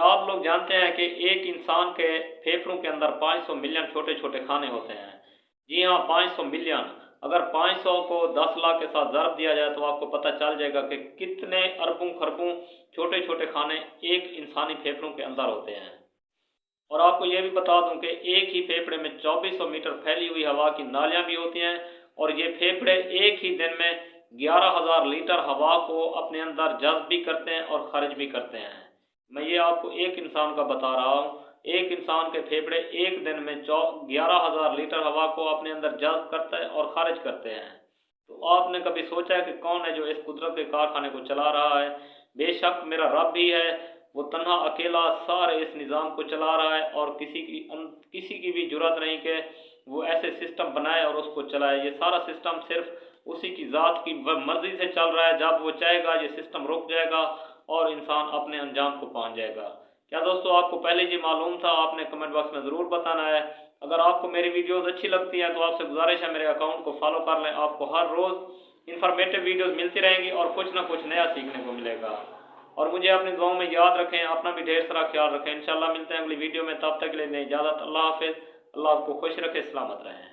क्या आप लोग जानते हैं कि एक इंसान के फेफड़ों के अंदर 500 मिलियन छोटे छोटे खाने होते हैं। जी हाँ, 500 मिलियन। अगर 500 को 10 लाख के साथ ज़रब दिया जाए तो आपको पता चल जाएगा कि कितने अरबों खरबों छोटे छोटे खाने एक इंसानी फेफड़ों के अंदर होते हैं। और आपको ये भी बता दूं कि एक ही फेफड़े में 2400 मीटर फैली हुई हवा की नालियां भी होती हैं, और ये फेफड़े एक ही दिन में 11,000 लीटर हवा को अपने अंदर जज्ब भी करते हैं और खारिज भी करते हैं। मैं ये आपको एक इंसान का बता रहा हूँ। एक इंसान के फेफड़े एक दिन में 11,000 लीटर हवा को अपने अंदर जज्ब करते हैं और खारिज करते हैं। तो आपने कभी सोचा है कि कौन है जो इस कुदरत के कारखाने को चला रहा है? बेशक मेरा रब ही है। वो तन्हा अकेला सारे इस निज़ाम को चला रहा है, और किसी की भी जुर्रत नहीं कि वो ऐसे सिस्टम बनाए और उसको चलाए। ये सारा सिस्टम सिर्फ उसी की ज़ात की मर्ज़ी से चल रहा है। जब वो चाहेगा ये सिस्टम रुक जाएगा और इंसान अपने अंजाम को पहुँच जाएगा। क्या दोस्तों आपको पहले ये मालूम था? आपने कमेंट बॉक्स में ज़रूर बताना है। अगर आपको मेरी वीडियोज़ अच्छी लगती हैं तो आपसे गुजारिश है मेरे अकाउंट को फॉलो कर लें। आपको हर रोज़ इन्फॉर्मेटिव वीडियोज़ मिलती रहेंगी और कुछ ना कुछ नया सीखने को मिलेगा। और मुझे अपनी दुआओं में याद रखें, अपना भी ढेर सारा ख्याल रखें। इंशाल्लाह मिलते हैं अगली वीडियो में। तब तक के लिए इजाज़त। अल्लाह हाफिज़। अल्लाह आपको खुश रखे, सलामत रहें।